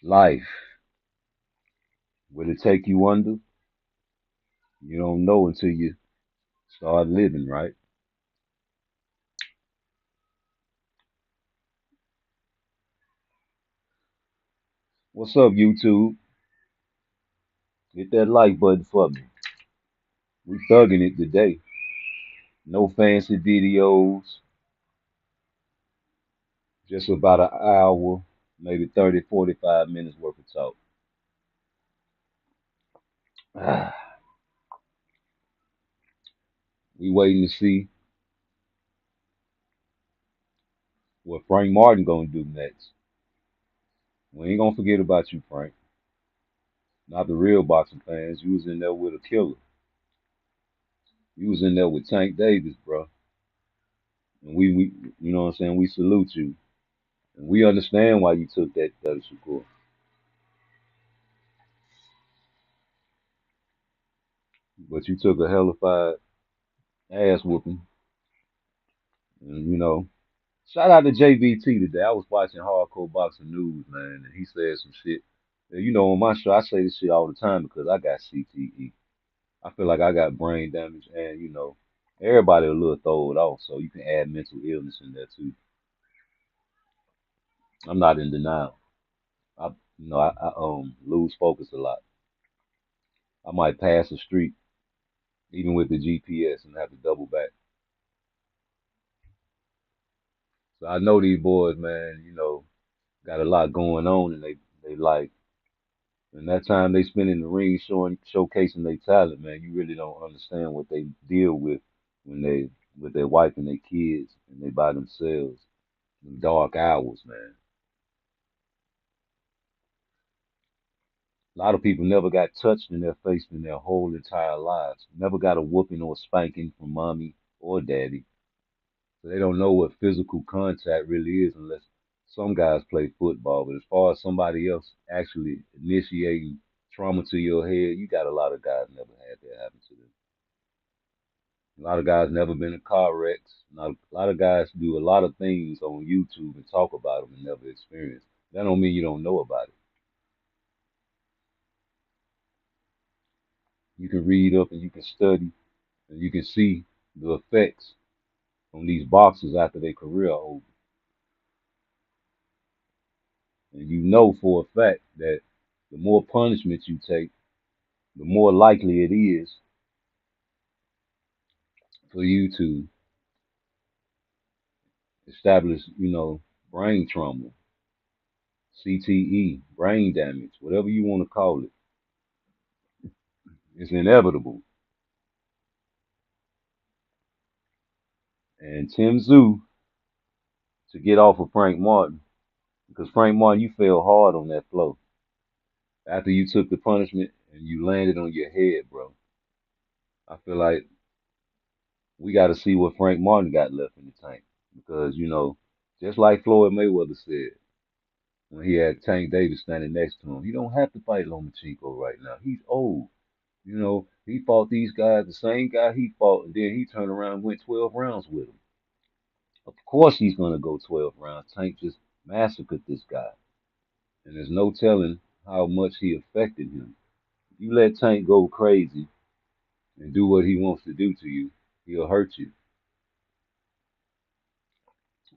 Life, will it take you under? You don't know until you start living, right? What's up, YouTube? Hit that like button for me. We thugging it today. No fancy videos, just about an hour, maybe 30, 45 minutes worth of talk. We waiting to see what Frank Martin gonna do next. We ain't gonna forget about you, Frank. Not the real boxing fans. You was in there with a killer. You was in there with Tank Davis, bro. And we you know what I'm saying? We salute you. And we understand why you took that Shakur. But you took a hellified ass whooping. And shout out to JVT today. I was watching Hardcore Boxing News, man, and he said some shit. And on my show, I say this shit all the time because I got CTE. I feel like I got brain damage, and everybody a little throw it off. So you can add mental illness in there too. I'm not in denial. I lose focus a lot. I might pass the street even with the GPS and have to double back. So I know these boys, man. Got a lot going on, and they like. And that time they spend in the ring showcasing their talent, man, you really don't understand what they deal with when they with their wife and their kids and they by themselves. Them dark hours, man. A lot of people never got touched in their face in their whole entire lives. Never got a whooping or spanking from mommy or daddy. So they don't know what physical contact really is unless some guys play football. But as far as somebody else actually initiating trauma to your head, you got a lot of guys never had that happen to them. A lot of guys never been in car wrecks. Not, a lot of guys do a lot of things on YouTube and talk about them and never experience. That don't mean you don't know about it. You can read up and you can study and you can see the effects on these boxers after their career are over. And you know for a fact that the more punishment you take, the more likely it is for you to establish, brain trauma, CTE, brain damage, whatever you want to call it. It's inevitable. And Tim Zoo to get off of Frank Martin, because Frank Martin, you fell hard on that floor after you took the punishment and you landed on your head, bro. I feel like we got to see what Frank Martin got left in the tank because just like Floyd Mayweather said when he had Tank Davis standing next to him, he don't have to fight Lomachenko right now. He's old. He fought these guys, the same guy he fought, and then he turned around and went 12 rounds with him. Of course he's gonna go 12 rounds. Tank just massacred this guy, and there's no telling how much he affected him. If you let Tank go crazy and do what he wants to do to you, he'll hurt you.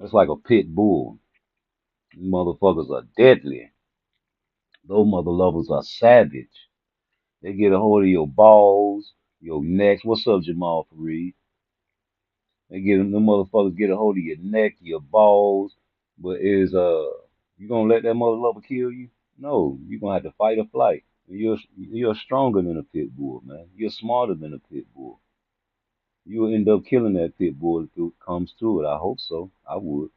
That's like a pit bull. These motherfuckers are deadly. Those mother lovers are savage. They get a hold of your balls, your necks. What's up, Jamal Fareed? They get them motherfuckers get a hold of your neck, your balls. But you gonna let that mother lover kill you? No, you gonna have to fight or flight. You're stronger than a pit bull, man. You're smarter than a pit bull. You'll end up killing that pit bull if it comes to it. I hope so. I would.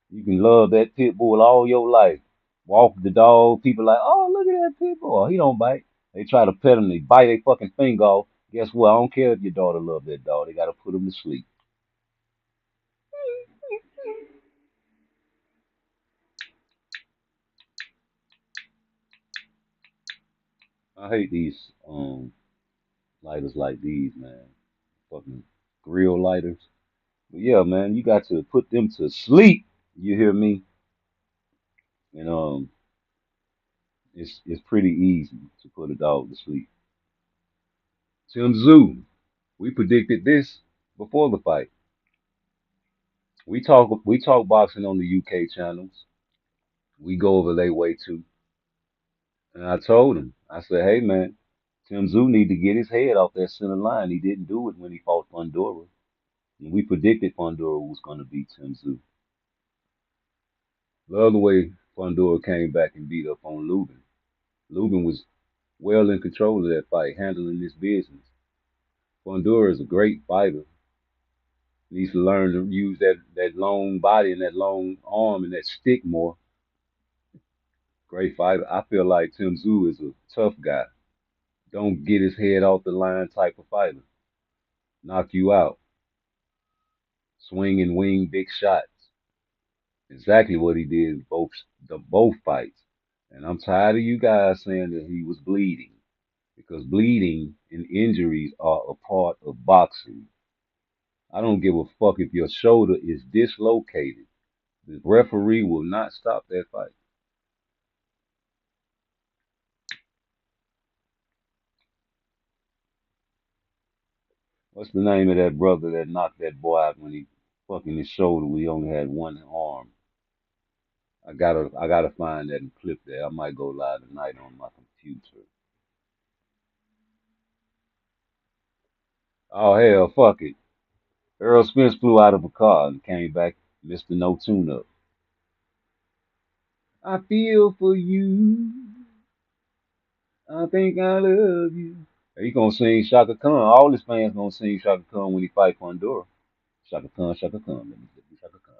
You can love that pit bull all your life. Walk the dog. People like, oh, look at that pit bull. He don't bite. They try to pet him. They bite their fucking finger off. Guess what? I don't care if your daughter love that dog. They gotta put him to sleep. I hate these lighters like these, man. Fucking grill lighters. But yeah, man, you got to put them to sleep. You hear me? And it's pretty easy to put a dog to sleep. Tim Zoo, we predicted this before the fight. We talk boxing on the UK channels. We go over their way too. And I told him, I said, hey man, Tim Zoo need to get his head off that center line. He didn't do it when he fought Fundora. And we predicted Fundora was going to beat Tim Zoo. The other way, Fundora came back and beat up on Lubin. Lubin was well in control of that fight, handling his business. Fundora is a great fighter. Needs to learn to use that long body and that long arm and that stick more. Great fighter. I feel like Tim Zoo is a tough guy. Don't get his head off the line type of fighter. Knock you out. Swing and wing big shots. Exactly what he did both fights. And I'm tired of you guys saying that he was bleeding because bleeding and injuries are a part of boxing. I don't give a fuck if your shoulder is dislocated. The referee will not stop that fight. What's the name of that brother that knocked that boy out when he fucking his shoulder when he only had one arm? I gotta find that and clip that. I might go live tonight on my computer. Oh hell, fuck it. Earl Spence flew out of a car and came back, Mr. No Tune Up. I feel for you. I think I love you. He gonna sing Shaka Khan. All his fans gonna sing Shaka Khan when he fight Pandora. Shaka Khan, let me look you Shaka Khan.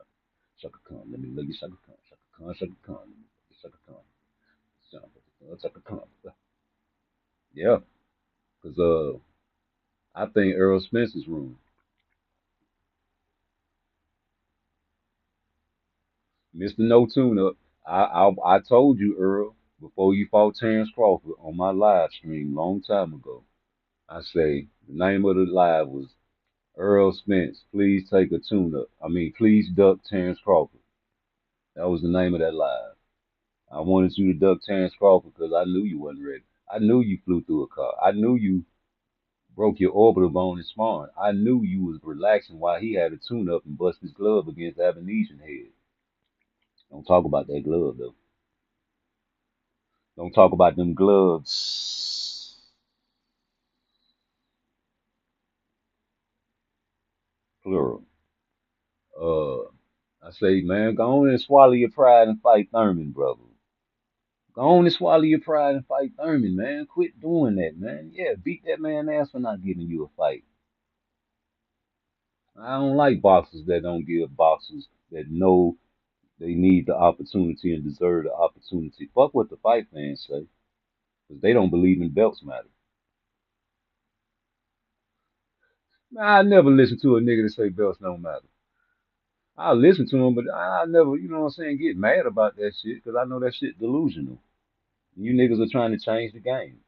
Shaka Khan, let me look you Shaka Khan. Shaka Khan, Shaka Khan, let me look you Shaka Khan. Shaka Khan. Yeah, cause I think Earl Spence is wrong. Mr. No Tune Up. I told you, Earl, before you fought Terrence Crawford on my live stream long time ago. I say the name of the live was Earl Spence. Please take a tune up. I mean, please duck Terrence Crawford. That was the name of that live. I wanted you to duck Terrence Crawford because I knew you wasn't ready. I knew you flew through a car. I knew you broke your orbital bone in sparring. I knew you was relaxing while he had a tune up and bust his glove against Avenesian head. Don't talk about that glove though. Don't talk about them gloves. Plural. Uh, I say, man, go on and swallow your pride and fight Thurman, brother. Go on and swallow your pride and fight Thurman, man. Quit doing that, man. Yeah, beat that man ass for not giving you a fight. I don't like boxers that don't give boxers that know they need the opportunity and deserve the opportunity. Fuck what the fight fans say, because they don't believe in belts matter. Man, I never listen to a nigga that say belts don't matter. I listen to him, but I never, you know what I'm saying, get mad about that shit, because I know that shit delusional. You niggas are trying to change the game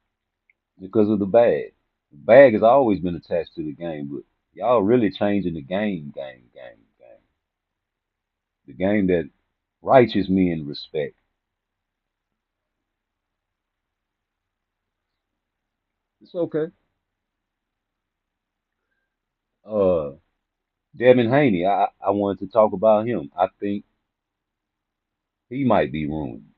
because of the bag. The bag has always been attached to the game, but y'all really changing the game. The game that righteous men respect. It's okay. Uh, Devin Haney, I wanted to talk about him. I think he might be ruined.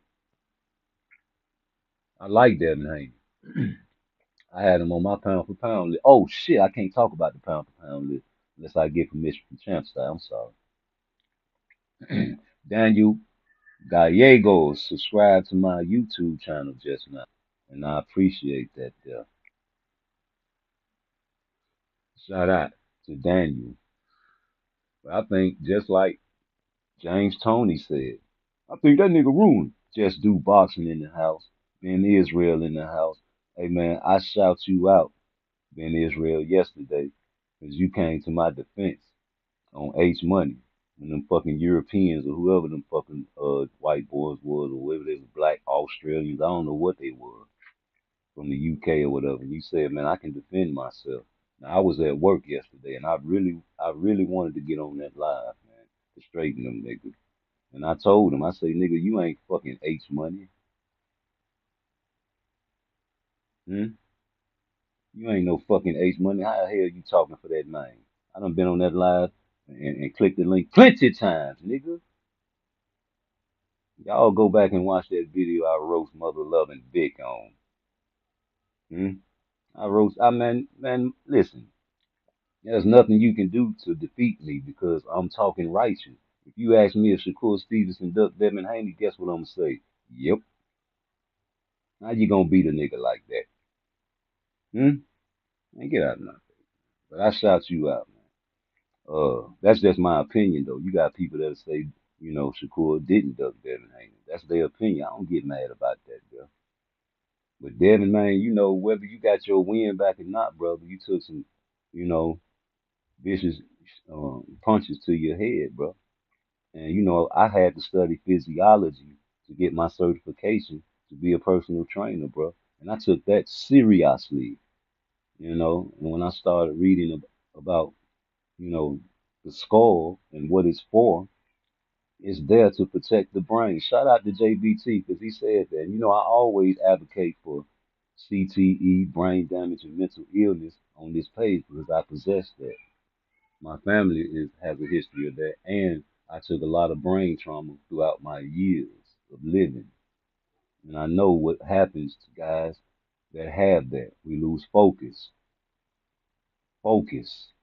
I like Devin Haney. I had him on my pound for pound list. Oh shit, I can't talk about the pound for pound list unless I get permission from Champ Style. I'm sorry. Daniel Gallegos subscribed to my YouTube channel just now, and I appreciate that. Shout out to Daniel. But I think just like James Tony said, I think that nigga ruined. Just do boxing in the house. Ben Israel in the house. Hey man, I shout you out, Ben Israel, yesterday, because you came to my defense on H Money. And them fucking Europeans or whoever them fucking white boys was or whatever they was black Australians, I don't know what they were from the UK or whatever. And you said, man, I can defend myself. Now I was at work yesterday and I really wanted to get on that live, man, to straighten them niggas. And I told him, I say, nigga, you ain't fucking H Money. Hmm? You ain't no fucking H Money. How the hell you talking for that name? I done been on that live and clicked the link plenty times, nigga. Y'all go back and watch that video I roast Mother Loving Vic on. Hmm? Man, listen. There's nothing you can do to defeat me because I'm talking righteous. If you ask me if Shakur Stevenson ducked Devin Haney, guess what I'm gonna say? Yep. How you gonna beat a nigga like that? Hmm? Man, get out of my face. But I shout you out, man. That's just my opinion, though. You got people that say, Shakur didn't duck Devin Haney. That's their opinion. I don't get mad about that, bro. But Devin, man, whether you got your win back or not, brother, you took some, you know, vicious punches to your head, bro. And I had to study physiology to get my certification to be a personal trainer, bro. And I took that seriously. And when I started reading about, you know, the skull and what it's for, it's there to protect the brain. Shout out to JBT because he said that. I always advocate for CTE, brain damage, and mental illness on this page because I possess that. My family has a history of that, and I took a lot of brain trauma throughout my years of living. And I know what happens to guys that have that. We lose focus. Focus.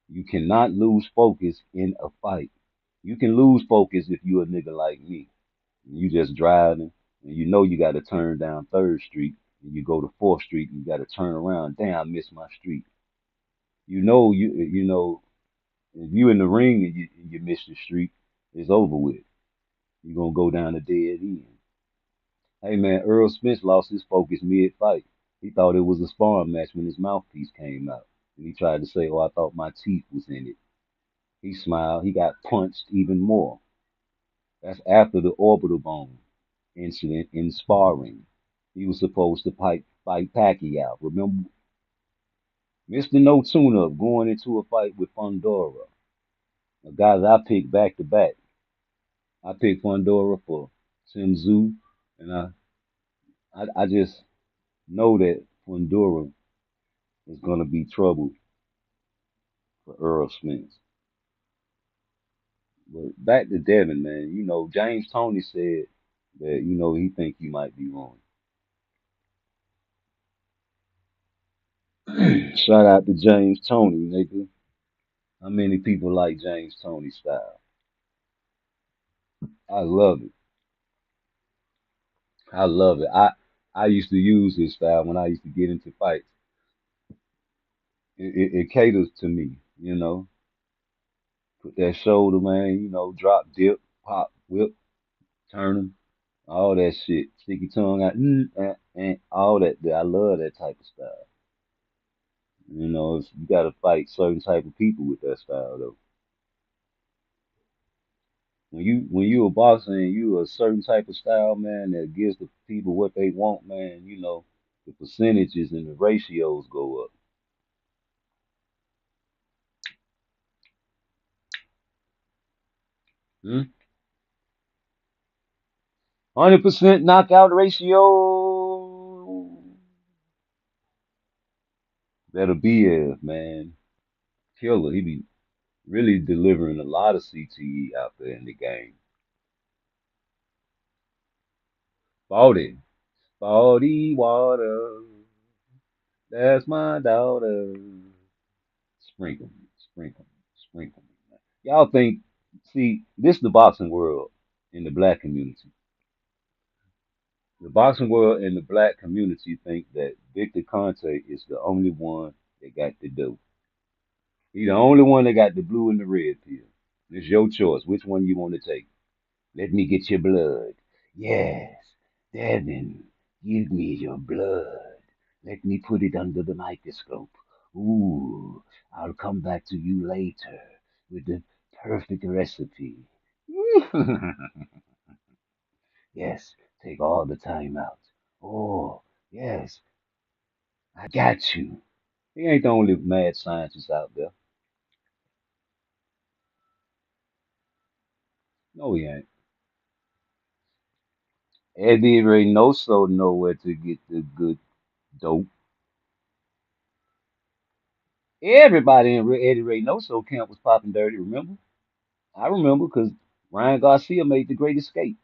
You cannot lose focus in a fight. You can lose focus if you a nigga like me. You just driving and you know you got to turn down Third Street and you go to Fourth Street and you got to turn around. Damn, I missed my street. If you in the ring and you miss the street, it's over with. You're gonna go down a dead end. Hey man, Earl Spence lost his focus mid fight. He thought it was a sparring match when his mouthpiece came out. And he tried to say, "Oh, I thought my teeth was in it." He smiled, he got punched even more. That's after the orbital bone incident in sparring. He was supposed to fight Pacquiao. Remember, Mr. No Tune Up going into a fight with Fundora. The guys I picked back to back. I picked Fundora for Tim Tzu, and I just know that Fundora is going to be trouble for Earl Spence. But back to Devin, man. James Tony said that he think you might be wrong. Shout out to James Tony, nigga. How many people like James Tony style? I love it. I love it. I used to use his style when I used to get into fights. It caters to me. Put that shoulder, man. Drop, dip, pop, whip, turn 'em, all that shit. Stick your tongue out, all that. I love that type of style. You got to fight certain type of people with that style though. When you a boxer and you a certain type of style, man, that gives the people what they want, man. The percentages and the ratios go up. 100% knockout ratio. That'll be it, man. Killer. He be really delivering a lot of CTE out there in the game. 40. 40 water. That's my daughter. Sprinkle me, sprinkle me, sprinkle me. Man. Y'all think, see, this is the boxing world in the black community. The boxing world and the black community think that Victor Conte is the only one that got the dope. He the only one that got the blue and the red pill. It's your choice. Which one you want to take? Let me get your blood. Yes, Devin, give me your blood. Let me put it under the microscope. Ooh, I'll come back to you later with the perfect recipe. Yes, take all the time out. Oh, yes, I got you. He ain't the only mad scientist out there. No, he ain't. Eddie Reynoso know where to get the good dope. Everybody in Eddie Reynoso camp was popping dirty, remember? I remember because Ryan Garcia made the great escape.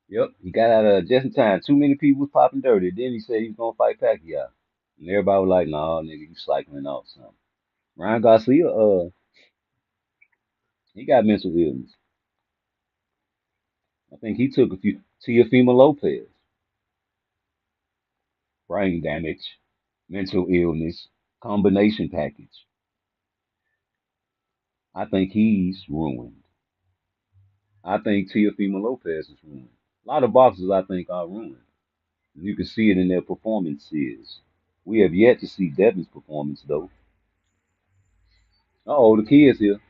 Yep, he got out of just in time. Too many people was popping dirty. Then he said he was gonna fight Pacquiao. And everybody was like, nah, nigga, you cycling off something. Ryan Garcia, he got mental illness. I think he took a few Teofimo Lopez, brain damage, mental illness, combination package. I think he's ruined. I think Teofimo Lopez is ruined. A lot of boxers I think are ruined. You can see it in their performances. We have yet to see Devin's performance though. Uh oh, the kids here.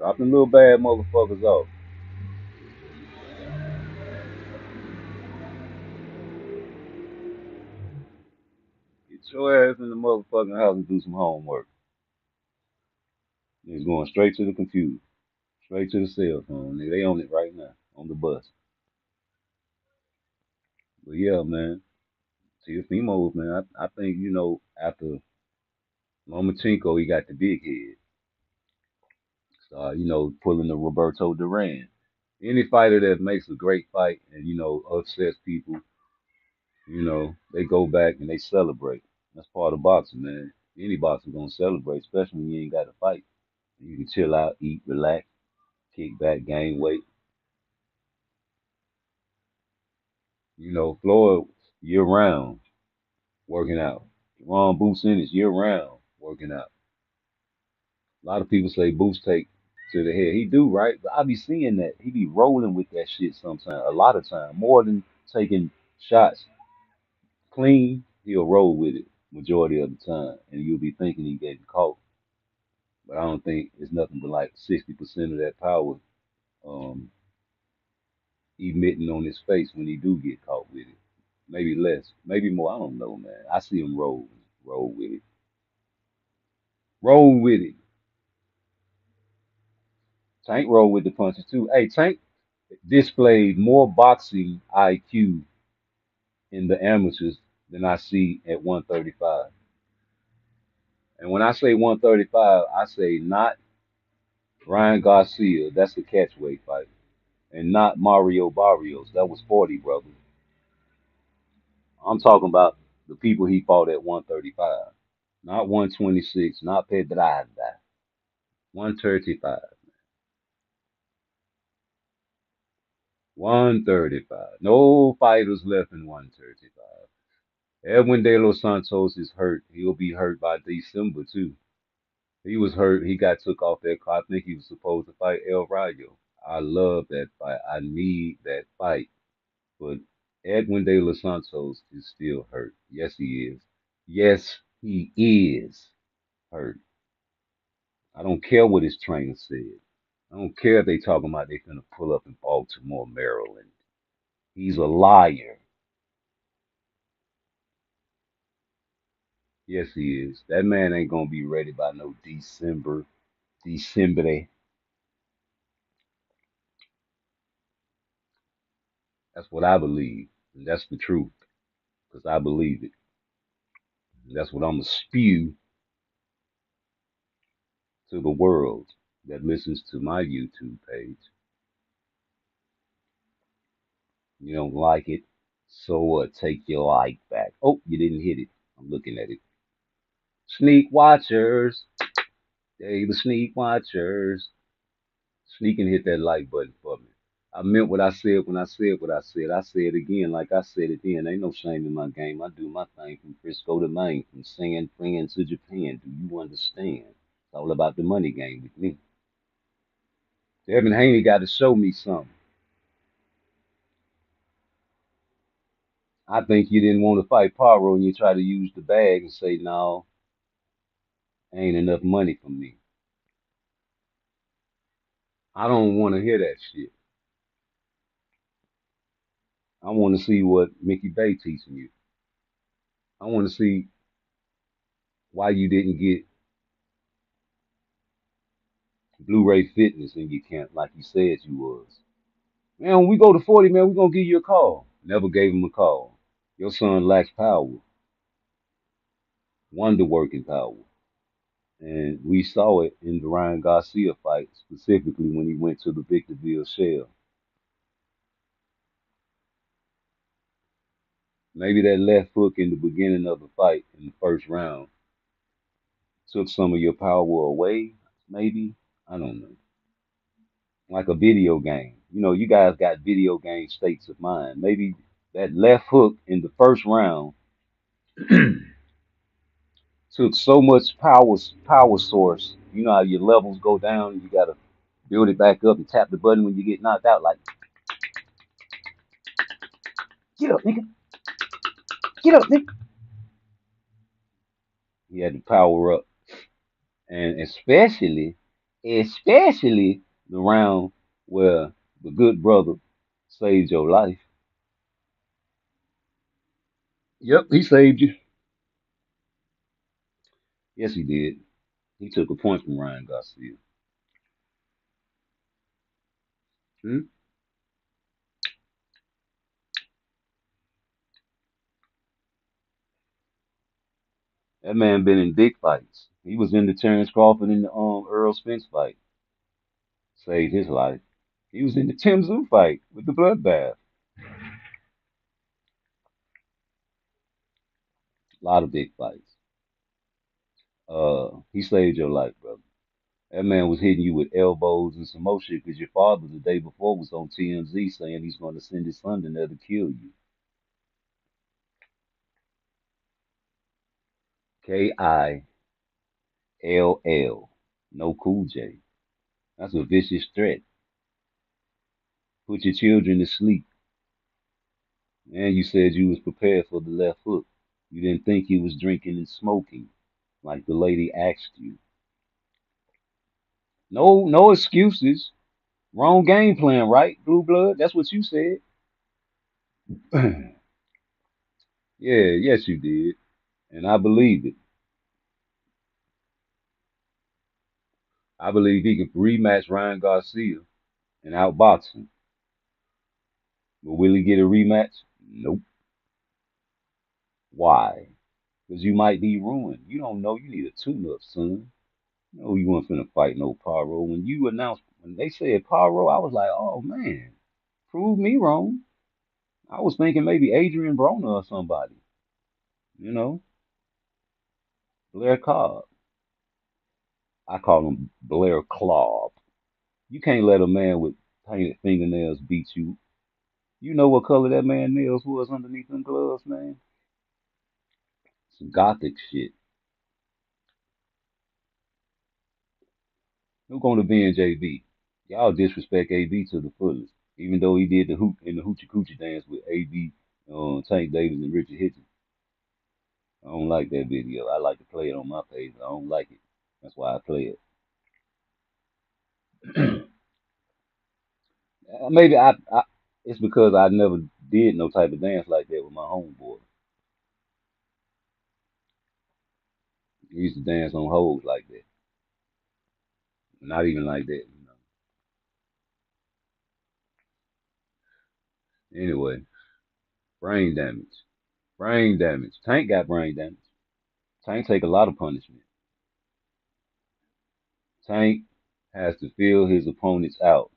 Drop them little bad motherfuckers off. Get your ass in the motherfucking house and do some homework. He's going straight to the computer, straight to the cell phone. Nigga, they on it right now on the bus. But yeah, man, Teofimo's man. I think after Lomachenko, he got the big head. So pulling the Roberto Duran. Any fighter that makes a great fight and upsets people, they go back and they celebrate. That's part of boxing, man. Any boxer gonna celebrate, especially when you ain't got to fight. You can chill out, eat, relax, kick back, gain weight. Floyd year round working out. Ron Boots in is year round working out. A lot of people say Boots take to the head. He do, right? But I be seeing that. He be rolling with that shit sometimes. A lot of time. More than taking shots clean, he'll roll with it majority of the time. And you'll be thinking he getting caught. But I don't think it's nothing but like 60% of that power um, emitting on his face when he do get caught with it. Maybe less, maybe more. I don't know, man. I see him roll with it, roll with it. Tank roll with the punches too. Hey, Tank displayed more boxing IQ in the amateurs than I see at 135. And when I say 135, I say not Ryan Garcia. That's the catchweight fight, and not Mario Barrios. That was 40, brother. I'm talking about the people he fought at 135, not 126, not Pedrada. 135. 135. No fighters left in 135. Edwin De Los Santos is hurt. He'll be hurt by December too. He was hurt. He got took off that car. I think he was supposed to fight El Rayo. I love that fight. I need that fight. But Edwin De Los Santos is still hurt. Yes, he is. Yes, he is hurt. I don't care what his trainer said. I don't care if they talking about they finna pull up in Baltimore, Maryland. He's a liar. Yes, he is. That man ain't gonna be ready by no December. December. That's what I believe. And that's the truth. Because I believe it. And that's what I'm gonna spew to the world that listens to my YouTube page. You don't like it, so what? Take your like back. Oh, you didn't hit it. I'm looking at it. Sneak watchers. Hey, the sneak watchers. Sneak and hit that like button for me. I meant what I said when I said what I said. I say it again like I said it then. Ain't no shame in my game. I do my thing from Frisco to Maine, from San Fran to Japan. Do you understand? It's all about the money game with me. Devin Haney got to show me something. I think you didn't want to fight Paro and you try to use the bag and say, no, ain't enough money for me. I don't want to hear that shit. I want to see what Mickey Bay teaching you. I want to see why you didn't get Blu-ray Fitness in your camp like you said you was. Man, when we go to 40, man, we gonna give you a call. Never gave him a call. Your son lacks power, wonder working power. And we saw it in the Ryan Garcia fight, specifically when he went to the Victorville shell. Maybe that left hook in the beginning of the fight in the first round took some of your power away, maybe. I don't know. Like a video game. You know, you guys got video game states of mind. Maybe that left hook in the first round took so much power source. You know how your levels go down, you gotta build it back up and tap the button when you get knocked out, like, get up, nigga, get up, nigga. He had to power up. And especially the round where the good brother saved your life. Yep, he saved you. Yes, he did. He took a point from Ryan Garcia. Hmm? That man been in big fights. He was in the Terrence Crawford and the Earl Spence fight. Saved his life. He was in the Tim Zoo fight with the bloodbath. A lot of big fights. He saved your life, brother. That man was hitting you with elbows and some more shit because your father the day before was on TMZ saying he's going to send his son in there to kill you. Kill. No Cool J. That's a vicious threat. Put your children to sleep. And you said you was prepared for the left hook. You didn't think he was drinking and smoking like the lady asked you. No excuses. Wrong game plan, right? Blue blood. That's what you said. Yeah, yes you did. And I believed it. I believe he could rematch Ryan Garcia and outbox him. But will he get a rematch? Nope. Why? Because you might be ruined. You don't know. You need a tune-up, son. No, you weren't finna fight no Paro. When you announced, when they said Paro, I was like, oh man, prove me wrong. I was thinking maybe Adrian Broner or somebody, you know, Blair Cobb. I call him Blair Claw. You can't let a man with painted fingernails beat you. You know what color that man nails was underneath them gloves, man? Some gothic shit. Who gonna avenge AB? Y'all disrespect AB to the fullest. Even though he did the hoop in the hoochie coochie dance with AB, Tank Davis and Richard Hitchens. I don't like that video. I like to play it on my page. I don't like it. That's why I play it. Maybe it's because I never did no type of dance like that with my homeboy. He used to dance on hoes like that. Not even like that, you know. Anyway, brain damage. Brain damage. Tank got brain damage. Tank take a lot of punishment. Tank has to feel his opponents out.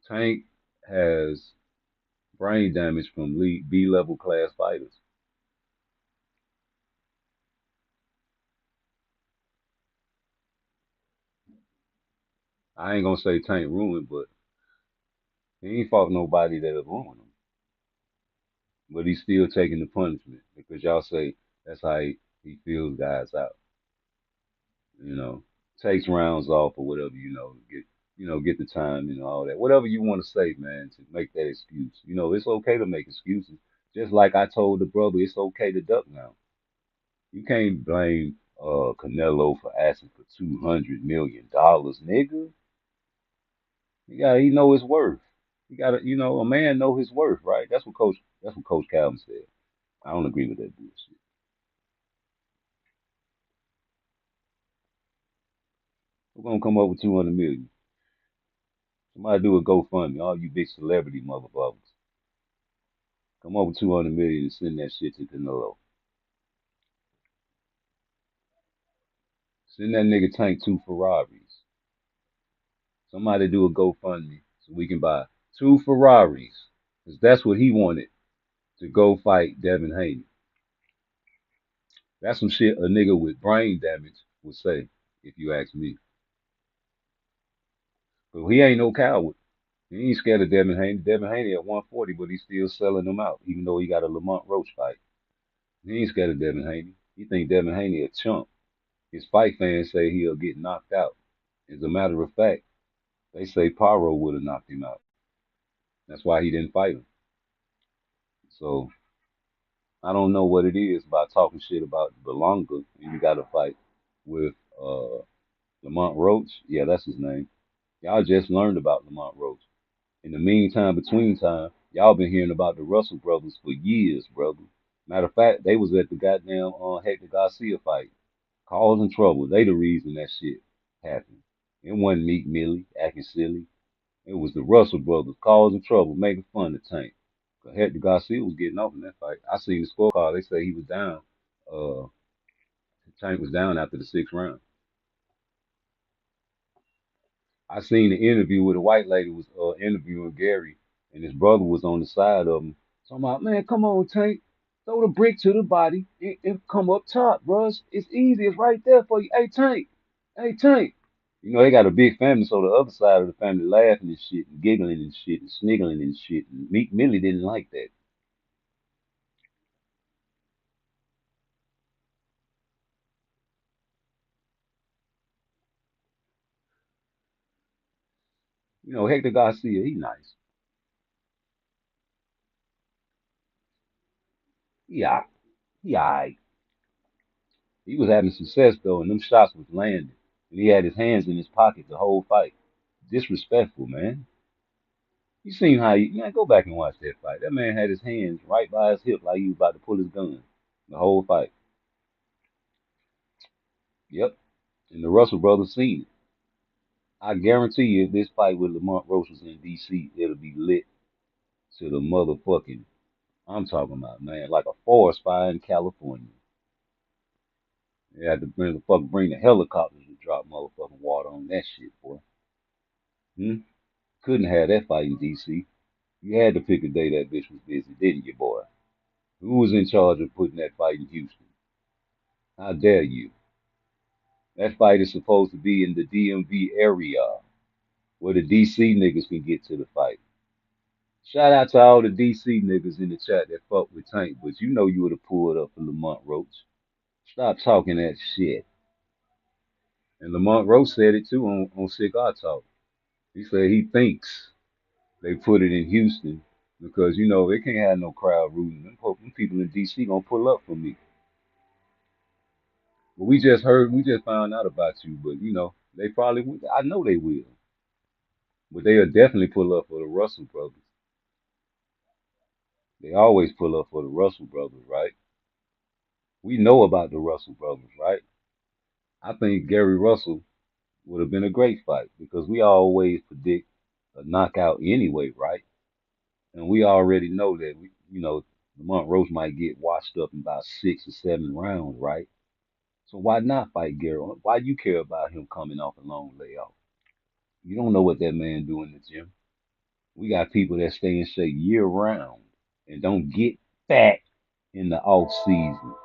Tank has brain damage from B level class fighters. I ain't gonna say Tank ruined, but he ain't fought nobody that'll ruin him. But he's still taking the punishment because y'all say that's how he feels guys out. You know, takes rounds off or whatever. Get the time. All that. Whatever you want to say, man, to make that excuse. It's okay to make excuses. Just like I told the brother, it's okay to duck now. You can't blame Canelo for asking for $200 million, nigga. He know his worth. You gotta, a man know his worth, right? That's what Coach Calvin said. I don't agree with that bullshit. We're gonna come up with 200 million. Somebody do a GoFundMe. All you big celebrity motherfuckers, come up with 200 million and send that shit to Canelo. Send that nigga Tank 2 Ferraris. Somebody do a GoFundMe so we can buy 2 Ferraris. Cause that's what he wanted to go fight Devin Haney. That's some shit a nigga with brain damage would say, if you ask me. But he ain't no coward. He ain't scared of Devin Haney. Devin Haney at 140, but he's still selling them out, even though he got a Lamont Roach fight. He ain't scared of Devin Haney. He think Devin Haney a chump. His fight fans say he'll get knocked out. As a matter of fact, they say Paro would have knocked him out. That's why he didn't fight him. So I don't know what it is about talking shit about Belonga and you got to fight with Lamont Roach. Yeah, that's his name. Y'all just learned about Lamont Roach. In the meantime, between time, y'all been hearing about the Russell brothers for years, brother. Matter of fact, they was at the goddamn Hector Garcia fight, causing trouble. They the reason that shit happened. It wasn't Meek Millie acting silly. It was the Russell brothers causing trouble, making fun of Tank. 'Cause Hector Garcia was getting off in that fight. I seen the scorecard. They say he was down. Uh, Tank was down after the 6th round. I seen the interview where the white lady was interviewing Gary, and his brother was on the side of him. Talking about, man, come on, Tank, throw the brick to the body and come up top, bro. It's easy. It's right there for you. Hey, Tank. You know they got a big family, so the other side of the family laughing and shit, and giggling and shit, and sniggling and shit. And Meek Millie didn't like that. You know Hector Garcia, he nice. Yeah, he alright. He was having success though, and them shots was landing, and he had his hands in his pocket the whole fight. Disrespectful, man. You seen how he, man, go back and watch that fight. That man had his hands right by his hip like he was about to pull his gun. The whole fight. Yep. And the Russell brothers seen it. I guarantee you if this fight with Lamont Roach was in DC, it'll be lit to the motherfucking I'm talking about, man, like a forest fire in California. They had to bring the helicopters to drop motherfucking water on that shit, boy. Hmm? Couldn't have that fight in DC. You had to pick a day that bitch was busy, didn't you, boy? Who was in charge of putting that fight in Houston? How dare you? That fight is supposed to be in the DMV area where the DC niggas can get to the fight. Shout out to all the DC niggas in the chat that fuck with Tank, but you know you would have pulled up for Lamont Roach. Stop talking that shit. And Lamont Roach said it too on Cigar Talk. He said he thinks they put it in Houston because you know they can't have no crowd rooting. Them people in DC gonna pull up for me. But we just found out about you. But you know they probably, I know they will. But they'll definitely pull up for the Russell brothers. They always pull up for the Russell brothers, right? We know about the Russell brothers, right? I think Gary Russell would have been a great fight because we always predict a knockout anyway, right? And we already know that you know, Lamont Roach might get washed up in about 6 or 7 rounds, right? So why not fight Gary? Why you care about him coming off a long layoff? You don't know what that man do in the gym. We got people that stay in shape year round and don't get fat in the off season.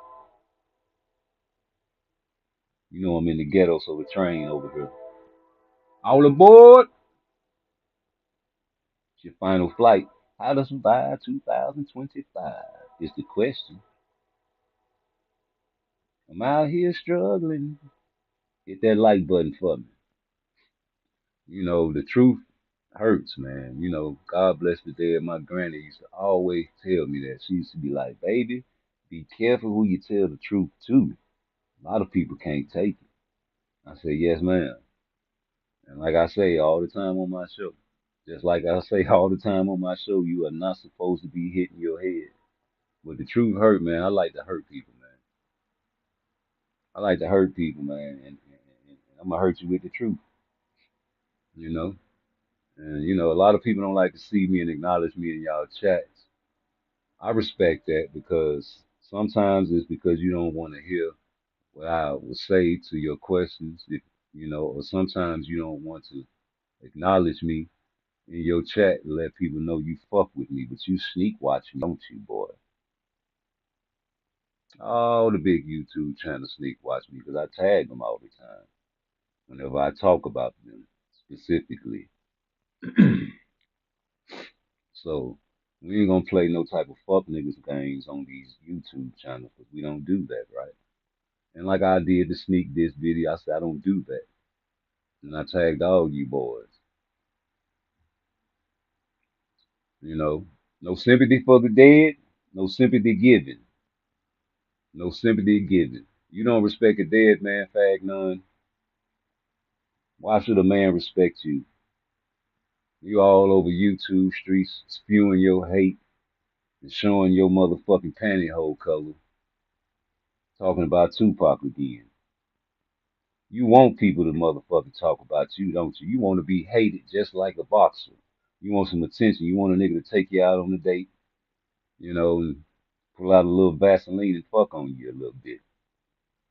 You know I'm in the ghetto, so the train over here. All aboard! It's your final flight. How to survive 2025 is the question. I'm out here struggling. Hit that like button for me. You know, the truth hurts, man. You know, God bless the dead. My granny used to always tell me that. She used to be like, baby, be careful who you tell the truth to. A lot of people can't take it. I say, yes, ma'am. And like I say all the time on my show, just like I say all the time on my show, you are not supposed to be hitting your head. But the truth hurt, man. I like to hurt people, man. I like to hurt people, man. And I'm gonna hurt you with the truth, you know. And a lot of people don't like to see me and acknowledge me in y'all chats. I respect that because sometimes it's because you don't want to hear what I will say to your questions, if, or sometimes you don't want to acknowledge me in your chat and let people know you fuck with me, but you sneak watch me, don't you, boy? All the big YouTube channels sneak watch me because I tag them all the time whenever I talk about them specifically. So we ain't gonna play no type of fuck niggas games on these YouTube channels because we don't do that, right? And like I did the sneak this video, I said I don't do that. And I tagged all you boys, you know. No sympathy for the dead, no sympathy given. No sympathy given. You don't respect a dead man, fag none. Why should a man respect you? You all over YouTube streets spewing your hate and showing your motherfucking pantyhose color, talking about Tupac again. You want people to motherfucking talk about you, don't you? You want to be hated just like a boxer. You want some attention. You want a nigga to take you out on a date, and pull out a little Vaseline and fuck on you a little bit.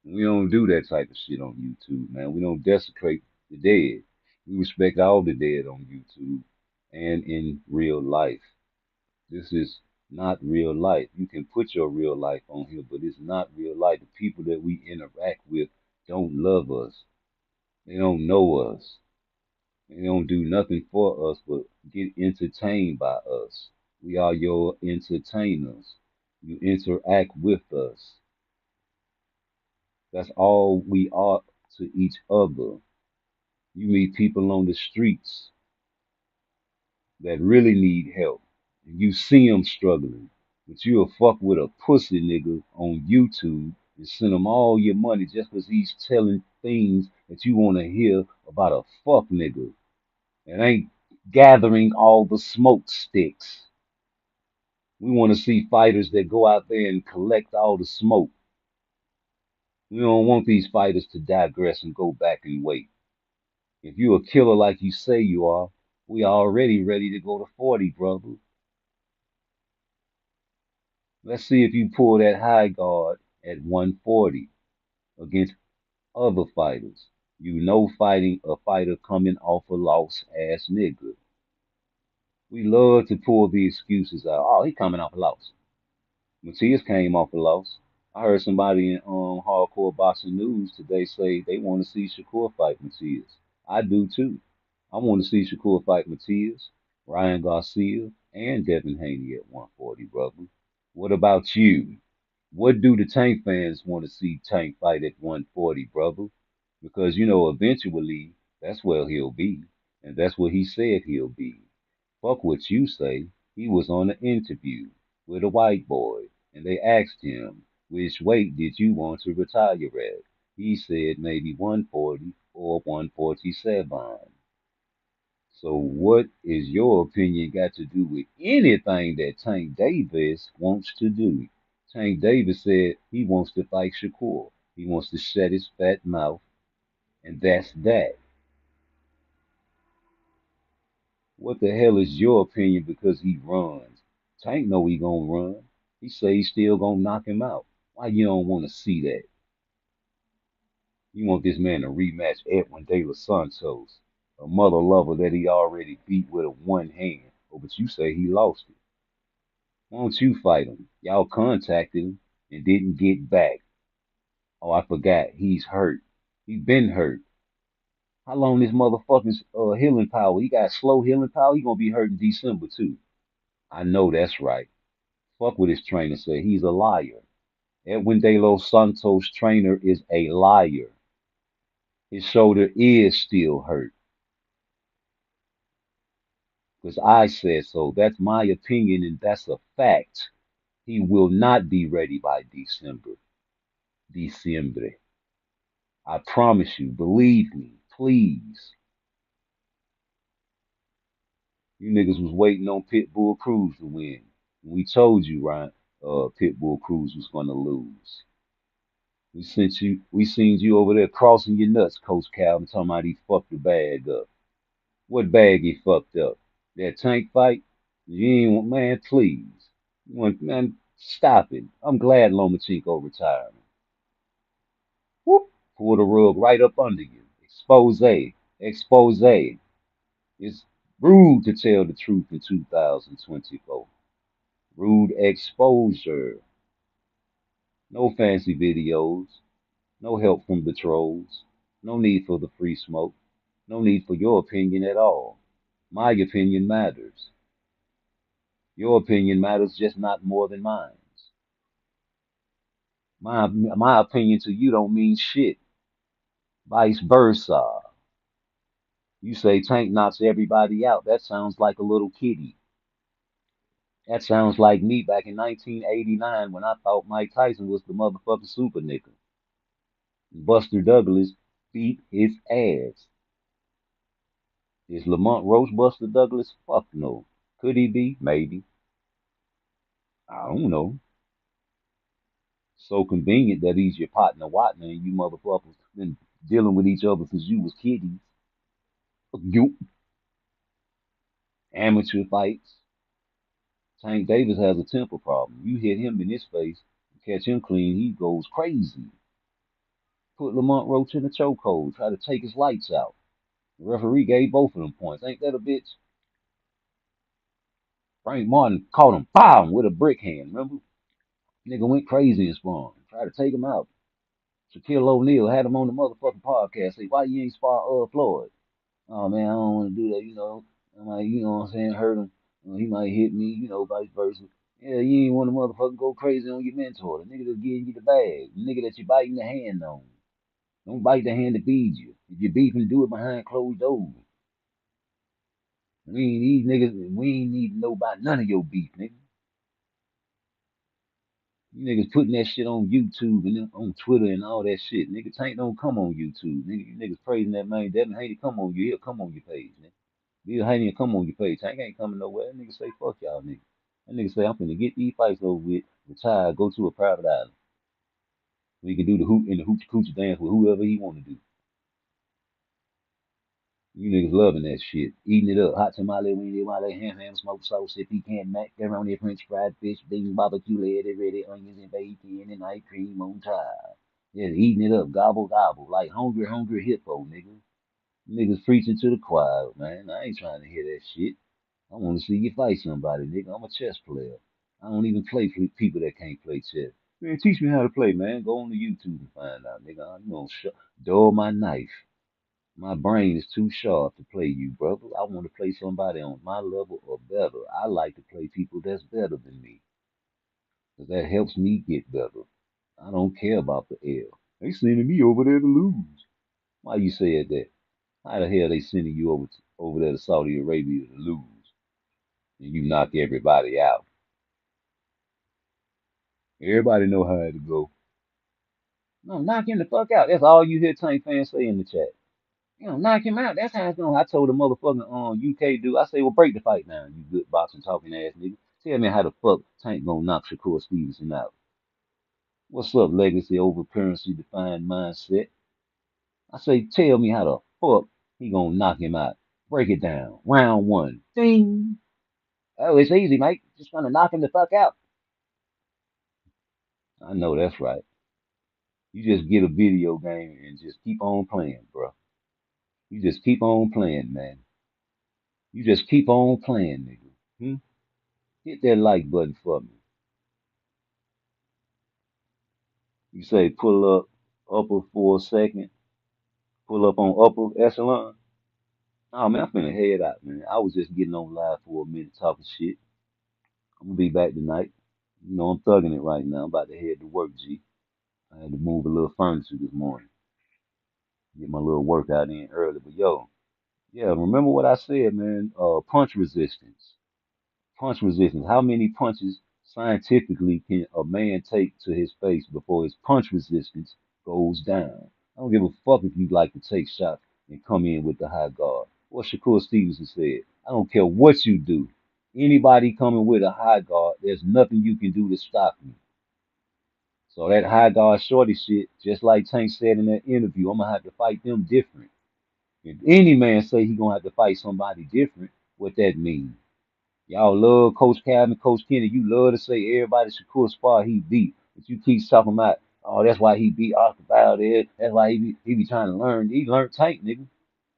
We don't do that type of shit on YouTube, man. We don't desecrate the dead. We respect all the dead on YouTube and in real life. This is not real life. You can put your real life on here, but it's not real life. The people that we interact with don't love us. They don't know us. They don't do nothing for us but get entertained by us. We are your entertainers. You interact with us. That's all we are to each other. You meet people on the streets that really need help, and you see them struggling, but you'll fuck with a pussy nigga on YouTube and send him all your money just because he's telling things that you want to hear about a fuck nigga and ain't gathering all the smoke sticks. We want to see fighters that go out there and collect all the smoke. We don't want these fighters to digress and go back and wait. If you a killer like you say you are, we already ready to go to 40, brother. Let's see if you pull that high guard at 140 against other fighters. You know fighting a fighter coming off a loss ass nigga. We love to pull the excuses out. Oh, he coming off a loss. Matias came off a loss. I heard somebody in hardcore boxing news today say they want to see Shakur fight Matias. I do too. I want to see Shakur fight Matias, Ryan Garcia, and Devin Haney at 140, brother. What about you? What do the Tank fans want to see Tank fight at 140, brother? Because eventually that's where he'll be, and that's what he said he'll be. Fuck what you say. He was on an interview with a white boy, and they asked him, which weight did you want to retire at? He said maybe 140 or 147. So what is your opinion got to do with anything that Tank Davis wants to do? Tank Davis said he wants to fight Shakur. He wants to shut his fat mouth, and that's that. What the hell is your opinion because he runs? Tank know he gonna run. He say he still gonna knock him out. Why you don't want to see that? You want this man to rematch Edwin De Los Santos, a mother lover that he already beat with a one hand. Oh, but you say he lost it. Why don't you fight him? Y'all contacted him and didn't get back. Oh, I forgot. He's hurt. He been hurt. How long this motherfucking healing power? He got slow healing power. He gonna be hurt in December too. I know that's right. Fuck what his trainer said. He's a liar. Edwin De Los Santos' trainer is a liar. His shoulder is still hurt. Because I said so. That's my opinion, and that's a fact. He will not be ready by December. December. I promise you. Believe me. Please. You niggas was waiting on Pitbull Cruz to win. We told you, Ryan, Pitbull Cruz was going to lose. We seen you over there crossing your nuts, Coach Calvin, talking about he fucked the bag up. What bag he fucked up? That tank fight? You ain't want, man, please. You want, man, stop it. I'm glad Lomachenko retired. Whoop, pull the rug right up under you. Expose. Expose. It's rude to tell the truth in 2024. Rude exposure. No fancy videos. No help from the trolls. No need for the free smoke. No need for your opinion at all. My opinion matters. Your opinion matters just not more than mine. My opinion to you don't mean shit. Vice versa. You say Tank knocks everybody out. That sounds like a little kitty. That sounds like me back in 1989 when I thought Mike Tyson was the motherfucking super nigga. Buster Douglas beat his ass. Is Lamont Roach Buster Douglas? Fuck no. Could he be? Maybe. I don't know. So convenient that he's your partner, Watner, and you motherfuckers been dealing with each other since you was kiddies. You amateur fights. Tank Davis has a temper problem. You hit him in his face, catch him clean, he goes crazy. Put Lamont Roach in a chokehold, try to take his lights out. The referee gave both of them points. Ain't that a bitch? Frank Martin caught him, BAM! With a brick hand. Remember? Nigga went crazy and spun. Tried to take him out. Shaquille O'Neal had him on the motherfucking podcast. Say, why you ain't spar Floyd? Oh man, I don't want to do that. I might, you know what I'm saying, hurt him. He might hit me, vice versa. Yeah, you ain't want to motherfucking go crazy on your mentor, the nigga that's giving you the bag, the nigga that you biting the hand on. Don't bite the hand that feeds you. If you're beefing, do it behind closed doors. These niggas, we ain't need to know about none of your beef, nigga. You niggas putting that shit on YouTube and on Twitter and all that shit. Nigga, Tank don't come on YouTube. Nigga, you niggas praising that man. Devin Haney come on you. He'll come on your page, nigga. Bill Haney will come on your page. Tank ain't coming nowhere. That nigga say, fuck y'all niggas. That nigga say, I'm finna get these fights over with, retire, go to a private island. We can do the hoot and the hoochie coochie dance with whoever he want to do. You niggas loving that shit. Eating it up. Hot tamale, weenie, wale, ham, smoked sauce, if he can, macaroni, french fried fish, beans, barbecue, ready, onions, and bacon, and ice cream on top. Yeah, eating it up, gobble, gobble, like hungry hippo, nigga. Niggas preaching to the choir, man. I ain't trying to hear that shit. I want to see you fight somebody, nigga. I'm a chess player. I don't even play for people that can't play chess. Man, teach me how to play, man. Go on to YouTube and find out, nigga. I'm gonna dull my knife. My brain is too sharp to play you, brother. I want to play somebody on my level or better. I like to play people that's better than me, 'cause that helps me get better. I don't care about the L. They sending me over there to lose. Why you said that? How the hell they sending you over there to Saudi Arabia to lose and you knock everybody out? Everybody know how to go. No, knock him the fuck out. That's all you hear Tank fans say in the chat. Knock him out. That's how it's going. I told the motherfucking UK dude, I say, well, break the fight now, you good boxing talking ass nigga. Tell me how the fuck Tank gonna knock Shakur Stevenson out. What's up, legacy over currency defined mindset? I say, tell me how the fuck he gonna knock him out. Break it down. Round one. Ding. Oh, it's easy, mate. Just gonna knock him the fuck out. I know that's right. You just get a video game and just keep on playing, bro. You just keep on playing, man. You just keep on playing, nigga. Hmm? Hit that like button for me. You say pull up upper for a second. Pull up on upper echelon. Oh man, I'm finna head out, man. I was just getting on live for a minute talking shit. I'm gonna be back tonight. I'm thugging it right now. I'm about to head to work, G. I had to move a little furniture this morning. Get my little workout in early. But yo, yeah, remember what I said, man. Punch resistance. Punch resistance. How many punches scientifically can a man take to his face before his punch resistance goes down? I don't give a fuck if you like to take shots and come in with the high guard. What Shakur Stevenson said. I don't care what you do. Anybody coming with a high guard, there's nothing you can do to stop me. So that high guard shorty shit, just like Tank said in that interview, I'm gonna have to fight them different. If any man say he gonna have to fight somebody different, what that mean? Y'all love Coach Calvin, Coach Kenny. You love to say everybody Shakur spot he beat, but you keep talking about, oh, that's why he beat Oscar Valdez. That's why he be trying to learn. He learned Tank, nigga.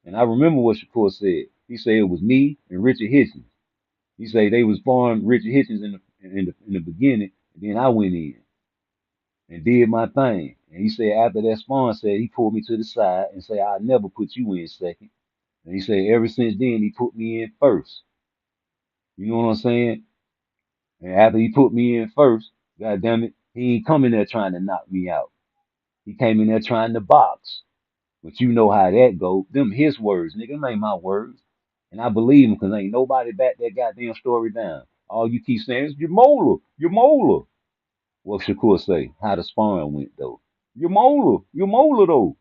And I remember what Shakur said. He said it was me and Richard Hitchens. He said they was born Richard Hitchens in the beginning, and then I went in and did my thing. And he said after that spawn said he pulled me to the side and said I never put you in second. And he said ever since then he put me in first. You know what I'm saying? And after he put me in first, god damn it, he ain't coming there trying to knock me out. He came in there trying to box. But you know how that go. Them his words, nigga. Them ain't my words. And I believe him because ain't nobody back that goddamn story down. All you keep saying is your molar, your molar. What Shakur say? How the sparring went though. Your molar though.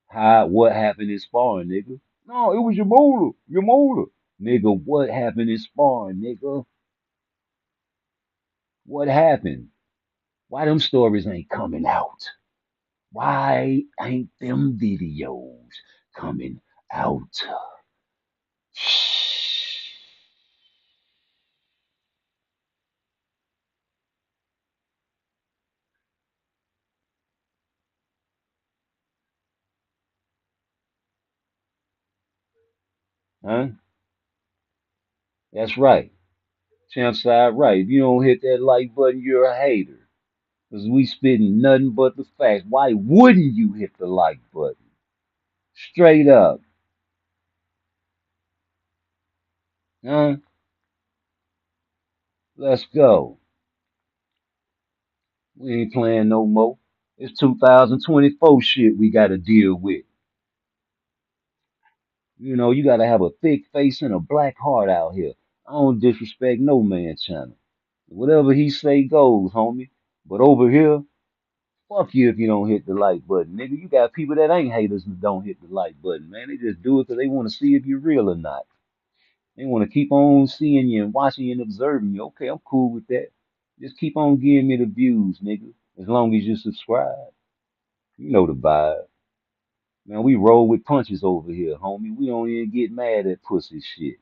How what happened in sparring, nigga? No, it was your molar, your molar. Nigga, what happened in sparring, nigga? What happened? Why them stories ain't coming out? Why ain't them videos coming out? Huh? That's right. Champ side right. If you don't hit that like button, you're a hater. Because we spitting nothing but the facts. Why wouldn't you hit the like button? Straight up. Huh? Let's go. We ain't playing no more. It's 2024 shit we gotta deal with. You know, you gotta have a thick face and a black heart out here. I don't disrespect no man channel. Whatever he say goes, homie. But over here, fuck you if you don't hit the like button, nigga. You got people that ain't haters and don't hit the like button, man. They just do it because they want to see if you're real or not. They want to keep on seeing you and watching you and observing you. Okay, I'm cool with that. Just keep on giving me the views, nigga. As long as you subscribe. You know the vibe. Man, we roll with punches over here, homie. We don't even get mad at pussy shit.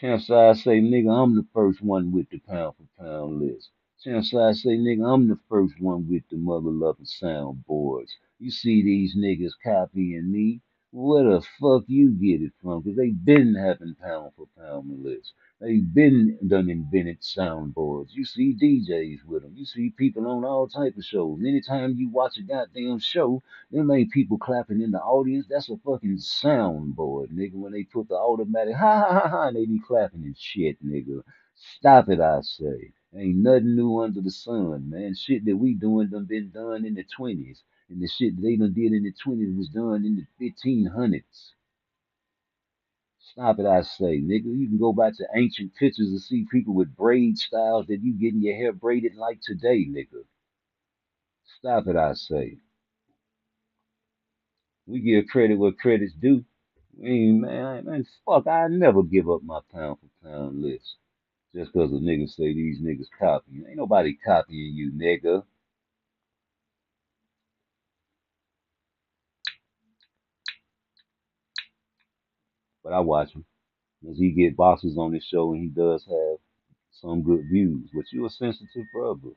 Champside say, nigga, I'm the first one with the pound for pound list. Champside say, nigga, I'm the first one with the mother loving soundboards. You see these niggas copying me? Where the fuck you get it from? 'Cause they been having pound for pound lists. They been done invented soundboards. You see DJs with them. You see people on all type of shows. Anytime you watch a goddamn show, them ain't people clapping in the audience. That's a fucking soundboard, nigga. When they put the automatic ha ha ha ha, and they be clapping and shit, nigga. Stop it, I say. Ain't nothing new under the sun, man. Shit that we doing done been done in the 20s. And the shit that they done did in the 20s was done in the 1500s. Stop it, I say, nigga. You can go back to ancient pictures and see people with braid styles that you getting your hair braided like today, nigga. Stop it, I say. We give credit where credit's due. Man, fuck, I never give up my pound for pound list just 'cause a nigga say these niggas copying. Ain't nobody copying you, nigga. But I watch him. Cause he get boxes on his show and he does have some good views. But you a sensitive brother.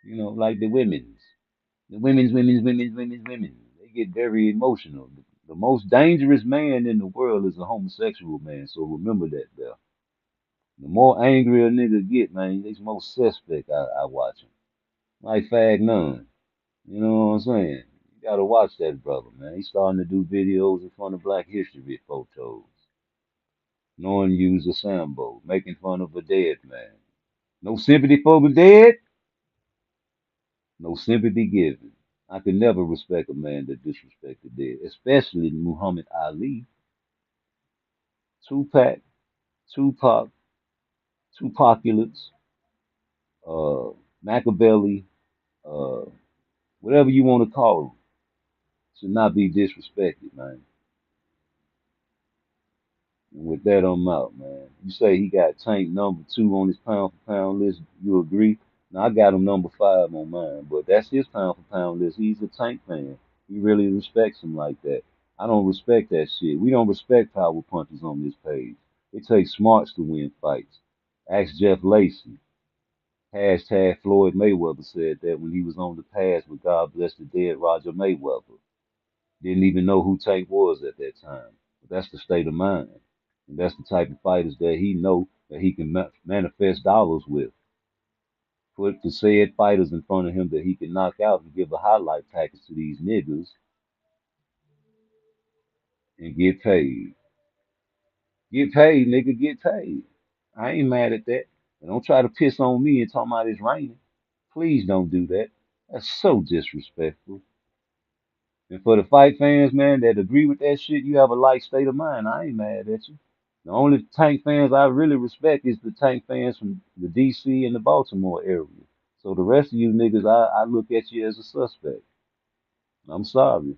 You know, like the women's. The women's. They get very emotional. The most dangerous man in the world is a homosexual man. So remember that there. The more angry a nigga get, man, he's more suspect. I watch him. Like Fag None. You know what I'm saying? You gotta watch that brother, man. He's starting to do videos in front of Black History photos. Knowing use a Sambo, making fun of a dead man. No sympathy for the dead, no sympathy given. I could never respect a man that disrespect the dead, especially Muhammad Ali, Tupac, Tupac, Tupaculates, uh, Machiavelli, uh, whatever you want to call them, should not be disrespected, man. And with that, I'm out, man. You say he got Tank number two on his pound for pound list. You agree? Now I got him number 5 on mine, but that's his pound for pound list. He's a Tank fan. He really respects him like that. I don't respect that shit. We don't respect power punches on this page. It takes smarts to win fights. Ask Jeff Lacey. Hashtag Floyd Mayweather said that when he was on the pass with God bless the dead Roger Mayweather. Didn't even know who Tank was at that time. But that's the state of mind. And that's the type of fighters that he know that he can manifest dollars with. Put the said fighters in front of him that he can knock out and give a highlight package to these niggas and get paid. Get paid, nigga, get paid. I ain't mad at that. And don't try to piss on me and talk about it's raining. Please don't do that. That's so disrespectful. And for the fight fans, man, that agree with that shit, you have a light state of mind. I ain't mad at you. The only Tank fans I really respect is the Tank fans from the DC and the Baltimore area. So the rest of you niggas, I look at you as a suspect. I'm sorry.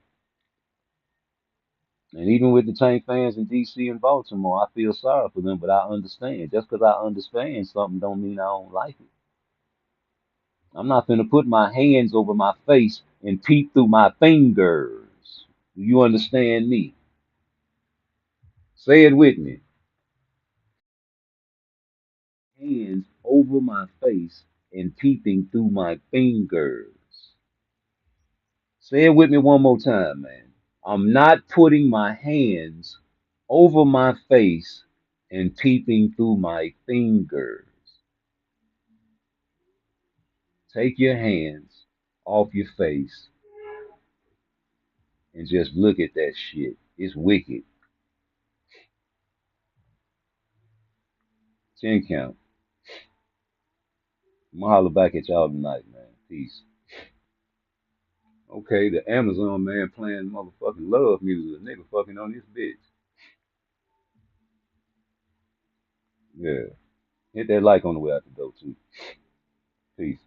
And even with the Tank fans in DC and Baltimore, I feel sorry for them, but I understand. Just because I understand something don't mean I don't like it. I'm not finna put my hands over my face and peep through my fingers. Do you understand me? Say it with me. Hands over my face and peeping through my fingers. Say it with me one more time, man. I'm not putting my hands over my face and peeping through my fingers. Take your hands off your face and just look at that shit. It's wicked. 10 count. I'm gonna holler back at y'all tonight, man. Peace. Okay, the Amazon man playing motherfucking love music. A nigga fucking on this bitch. Yeah. Hit that like on the way out the door, too. Peace.